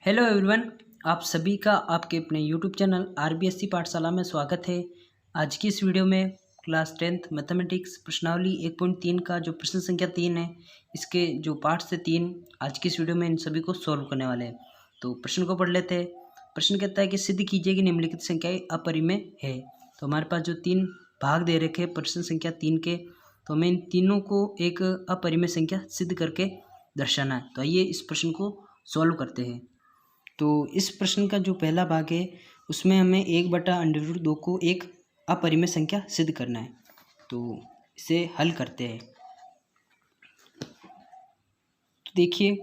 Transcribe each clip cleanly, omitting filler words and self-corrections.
Hello everyone, आप सभी का आपके अपने यूट्यूब चैनल आरबीएससी पाठशाला में स्वागत है। आज की इस वीडियो में क्लास 10th मैथमेटिक्स प्रश्नावली 1.3 का जो प्रश्न संख्या 3 है, इसके जो पार्ट से 3 आज की इस वीडियो में इन सभी को सॉल्व करने वाले हैं। तो प्रश्न को पढ़ लेते हैं। प्रश्न कहता है कि सिद्ध कीजिए कि निम्नलिखित संख्याएँ अपरिमेय है। तो हमारे पास जो 3 भाग दे रखे हैं प्रश्न संख्या 3 के, तो हमें इन तीनों को एक अपरिमेय संख्या सिद्ध करके दर्शाना है। तो आइए इस प्रश्न को सॉल्व करते हैं। तो इस प्रश्न का जो पहला भाग है उसमें हमें 1/√2 को एक अपरिमेय संख्या सिद्ध करना है। तो इसे हल करते हैं। तो देखिए,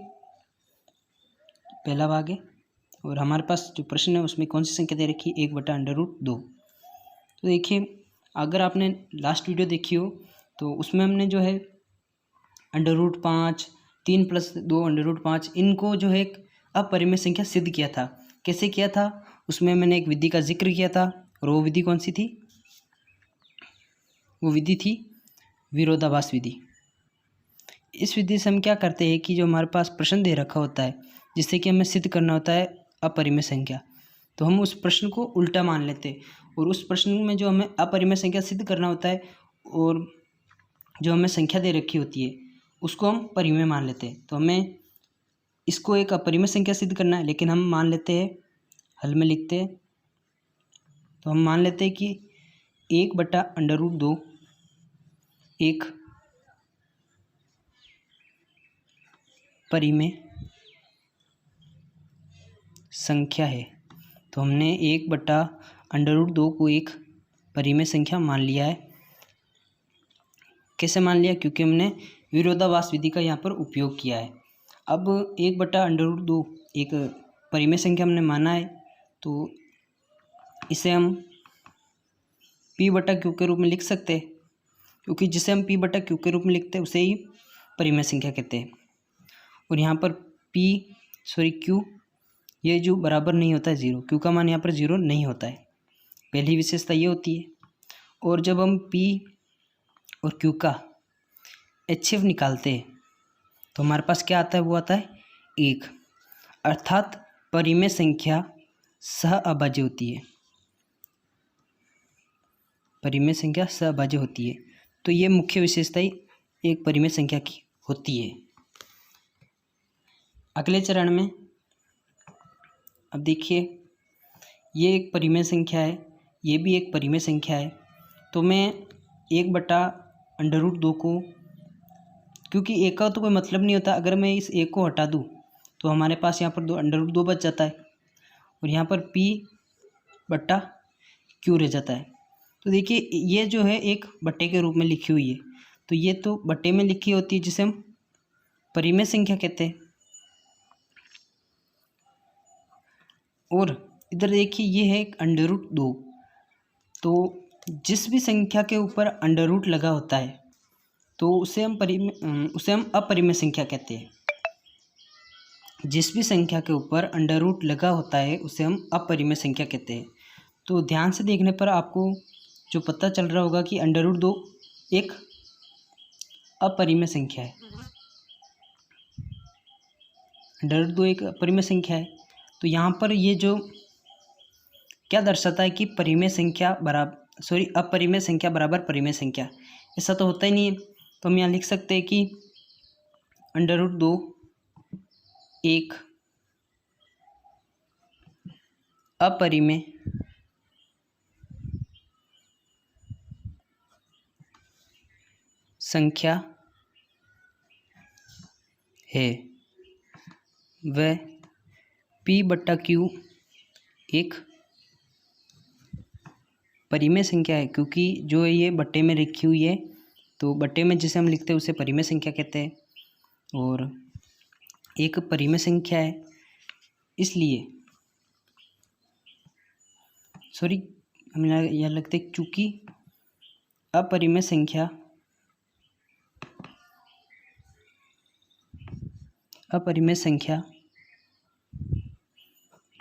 पहला भाग है और हमारे पास जो प्रश्न है उसमें कौन सी संख्या दे रखी है, 1/√2। तो देखिए, अगर आपने लास्ट वीडियो देखी हो तो उसमें हमने जो है √5, 3 + 2 √5 इनको जो है एक अपरिमेय संख्या सिद्ध किया था। कैसे किया था, उसमें मैंने एक विधि का जिक्र किया था और वो विधि कौन सी थी? वो विधि थी विरोधाभास विधि। इस विधि से हम क्या करते हैं कि जो हमारे पास प्रश्न दे रखा होता है जिससे कि हमें सिद्ध करना होता है अपरिमेय संख्या, तो हम उस प्रश्न को उल्टा मान लेते हैं और उस प्रश्न में जो हमें अपरिमेय संख्या सिद्ध करना होता है और जो हमें संख्या दे रखी होती है उसको हम परिमेय मान लेते हैं। तो हमें इसको एक अपरिमेय संख्या सिद्ध करना है, लेकिन हम मान लेते हैं, हल में लिखते हैं, तो हम मान लेते हैं कि 1/√2 एक परिमेय संख्या है। तो हमने 1/√2 को एक परिमेय संख्या मान लिया है। कैसे मान लिया? क्योंकि हमने विरोधाभास विधि का यहाँ पर उपयोग किया है। अब 1/√2 एक परिमेय संख्या हमने माना है, तो इसे हम P/Q के रूप में लिख सकते हैं, क्योंकि जिसे हम P/Q के रूप में लिखते हैं उसे ही परिमेय संख्या कहते हैं। और यहाँ पर Q ये जो बराबर नहीं होता है 0, Q का मान यहाँ पर 0 नहीं होता है, पहली विशेषता ये होती है। और जब हम P और Q का HCF निकालते हैं तो हमारे पास क्या आता है? वो आता है 1, अर्थात परिमेय संख्या सहअभाज्य होती है। परिमेय संख्या सहअभाज्य होती है। तो ये मुख्य विशेषता ही एक परिमेय संख्या की होती है। अगले चरण में अब देखिए, ये एक परिमेय संख्या है, ये भी एक परिमेय संख्या है। तो मैं 1/√2 को, क्योंकि 1 का तो कोई मतलब नहीं होता, अगर मैं इस 1 को हटा दूँ तो हमारे पास यहाँ पर √2 बच जाता है और यहाँ पर P/Q रह जाता है। तो देखिए, ये जो है एक बट्टे के रूप में लिखी हुई है, तो ये तो बट्टे में लिखी होती है जिसे हम परिमेय संख्या कहते हैं। और इधर देखिए, ये है एक √2। तो जिस भी संख्या के ऊपर अंडर लगा होता है तो उसे हम अपरिमेय संख्या कहते हैं। जिस भी संख्या के ऊपर अंडर लगा होता है उसे हम अपरिमेय संख्या कहते हैं। तो ध्यान से देखने पर आपको जो पता चल रहा होगा कि √2 एक अपरिमेय संख्या है। √2 एक अपरिमेय संख्या है। तो यहाँ पर ये जो क्या दर्शाता है कि अपरिमेय संख्या बराबर परिमेय संख्या, ऐसा तो होता ही नहीं है। तो हम यहाँ लिख सकते हैं कि √2 एक अपरिमेय संख्या है, वह P/Q एक परिमेय संख्या है। क्योंकि जो ये बट्टे में लिखी हुई है, तो बट्टे में जिसे हम लिखते हैं उसे परिमेय संख्या कहते हैं और एक परिमेय संख्या है, इसलिए हम यहाँ लिखते हैं चूँकि अपरिमेय संख्या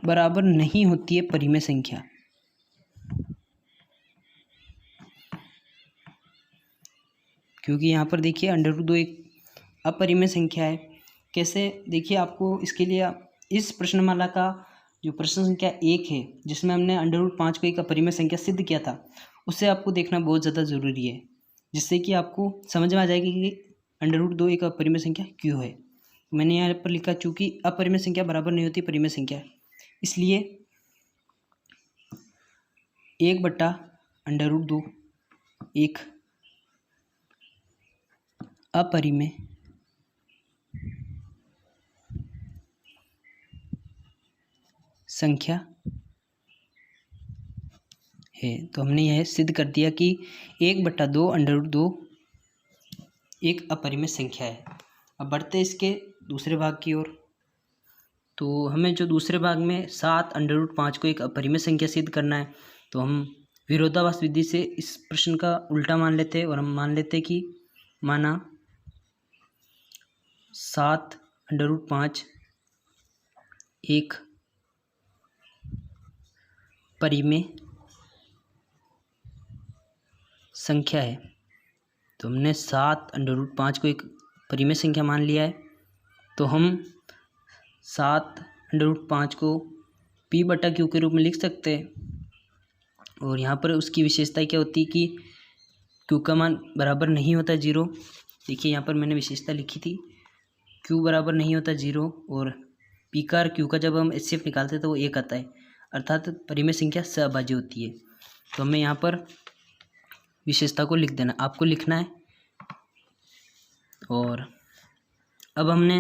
बराबर नहीं होती है परिमेय संख्या। क्योंकि यहाँ पर देखिए √2 एक अपरिमेय संख्या है। कैसे? देखिए, आपको इसके लिए इस प्रश्नमाला का जो प्रश्न संख्या 1 है, जिसमें हमने √5 को एक अपरिमेय संख्या सिद्ध किया था, उसे आपको देखना बहुत ज़्यादा ज़रूरी है, जिससे कि आपको समझ में आ जाएगी कि √2 एक अपरिमेय संख्या क्यों है। मैंने यहाँ पर लिखा, चूँकि अपरिमेय संख्या बराबर नहीं होती परिमेय संख्या, इसलिए 1/√2 एक अपरिमेय संख्या है। तो हमने यह सिद्ध कर दिया कि 1/2 एक अपरिमेय संख्या है। अब बढ़ते हैं इसके दूसरे भाग की ओर। तो हमें जो दूसरे भाग में 7/5 को एक अपरिमेय संख्या सिद्ध करना है, तो हम विरोधाभास विधि से इस प्रश्न का उल्टा मान लेते हैं और हम मान लेते हैं कि माना 7/5 एक परिमेय संख्या है। तो हमने 7/5 को एक परिमेय संख्या मान लिया है, तो हम 7/5 को P/Q के रूप में लिख सकते हैं। और यहाँ पर उसकी विशेषता क्या होती है कि Q का मान बराबर नहीं होता 0। देखिए यहाँ पर मैंने विशेषता लिखी थी, Q बराबर नहीं होता 0 और P का और Q का जब हम HCF निकालते हैं तो वो 1 आता है, अर्थात परिमेय संख्या सहभाज्य होती है। तो हमें यहाँ पर विशेषता को लिख देना, आपको लिखना है। और अब हमने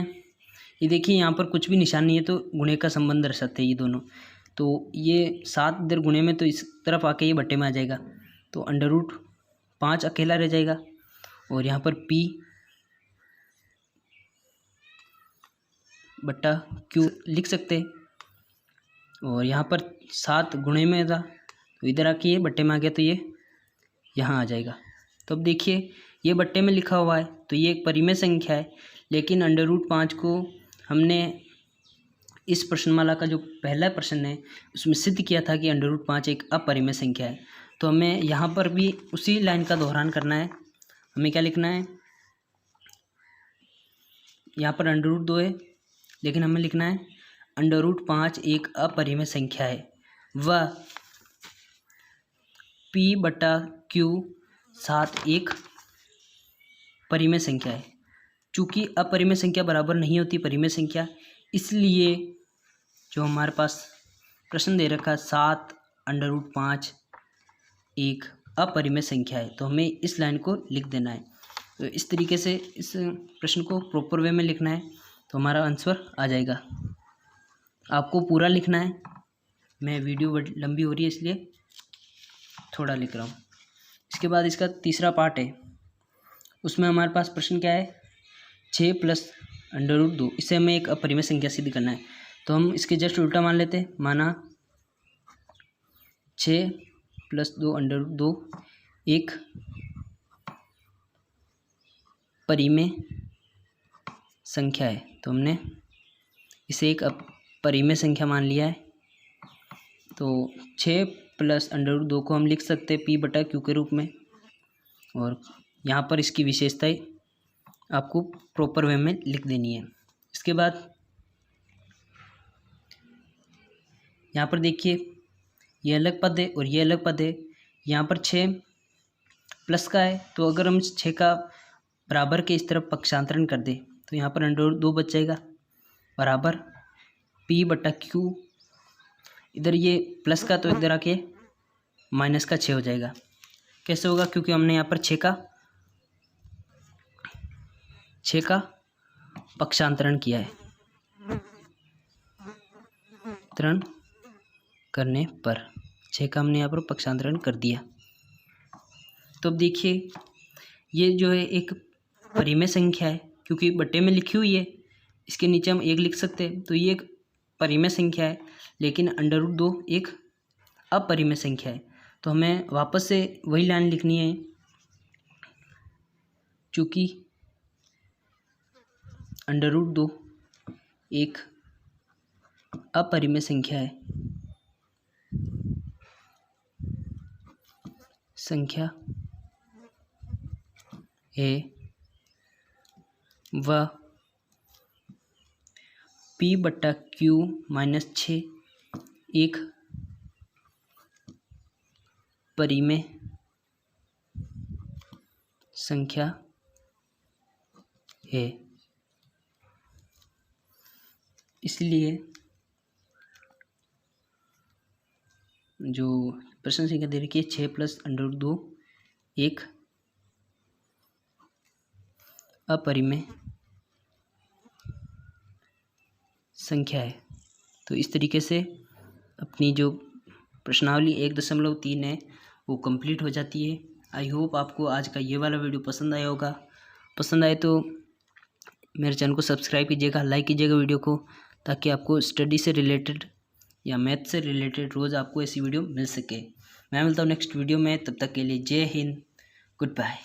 ये देखिए यहाँ पर कुछ भी निशान नहीं है, तो गुणे का संबंध दर्शाते हैं ये दोनों। तो ये 7 इधर गुणे में, तो इस तरफ आके ये बट्टे में आ जाएगा, तो √5 अकेला रह जाएगा। और यहाँ पर P/Q लिख सकते हैं। और यहाँ पर 7 गुणे में था, तो इधर आके ये बट्टे में आ गया, तो ये यहाँ आ जाएगा। तो अब देखिए ये बट्टे में लिखा हुआ है, तो ये एक परिमेय संख्या है, लेकिन √5 को हमने इस प्रश्नमाला का जो पहला प्रश्न है उसमें सिद्ध किया था कि √5 एक अपरिमेय संख्या है। तो हमें यहाँ पर भी उसी लाइन का दोहरान करना है। हमें क्या लिखना है, यहाँ पर √2 है, लेकिन हमें लिखना है √5 एक अपरिमेय संख्या है, वह P/Q 7 एक परिमेय संख्या है। चूँकि अपरिमेय संख्या बराबर नहीं होती परिमेय संख्या, इसलिए जो हमारे पास प्रश्न दे रखा है 7/5 एक अपरिमेय संख्या है, तो हमें इस लाइन को लिख देना है। तो इस तरीके से इस प्रश्न को प्रॉपर वे में लिखना है, तो हमारा आंसर आ जाएगा। आपको पूरा लिखना है, मैं वीडियो लंबी हो रही है इसलिए थोड़ा लिख रहा हूँ। इसके बाद इसका तीसरा पार्ट है, उसमें हमारे पास प्रश्न क्या है, 6 + √2, इसे हमें एक अपरिमेय संख्या सिद्ध करना है। तो हम इसके जस्ट उल्टा मान लेते हैं, माना 6 + 2 √2 एक परिमेय संख्या है। तो हमने इसे एक परिमेय संख्या मान लिया है। तो 6 + √2 को हम लिख सकते हैं P/Q के रूप में, और यहाँ पर इसकी विशेषताएं आपको प्रॉपर वे में लिख देनी है। इसके बाद यहाँ पर देखिए ये अलग पद है और ये अलग पद है। यहाँ पर 6 प्लस का है, तो अगर हम 6 का बराबर के इस तरफ पक्षांतरण कर दें तो यहाँ पर √2 बच जाएगा, बराबर P/Q, इधर ये प्लस का तो इधर आके माइनस का 6 हो जाएगा। कैसे होगा, क्योंकि हमने यहाँ पर 6 का पक्षांतरण किया है, अंतरण करने पर 6 का हमने यहाँ पर पक्षांतरण कर दिया। तो अब देखिए ये जो है एक परिमेय संख्या है, क्योंकि बट्टे में लिखी हुई है, इसके नीचे हम 1 लिख सकते हैं, तो ये एक परिमेय संख्या है। लेकिन √2 एक अपरिमेय संख्या है, तो हमें वापस से वही लाइन लिखनी है, चूँकि √2 एक अपरिमेय संख्या है, वह P/Q-6 एक परिमेय संख्या है। इसलिए जो प्रश्न संख्या दे रखी है 6 + √2 एक अपरिमेय संख्या है। तो इस तरीके से अपनी जो प्रश्नावली 1.3 है वो कंप्लीट हो जाती है। आई होप आपको आज का ये वाला वीडियो पसंद आया होगा। पसंद आए तो मेरे चैनल को सब्सक्राइब कीजिएगा, लाइक कीजिएगा वीडियो को, ताकि आपको स्टडी से रिलेटेड या मैथ से रिलेटेड रोज़ आपको ऐसी वीडियो मिल सके। मैं मिलता हूँ नेक्स्ट वीडियो में, तब तक के लिए जय हिंद, गुड बाय।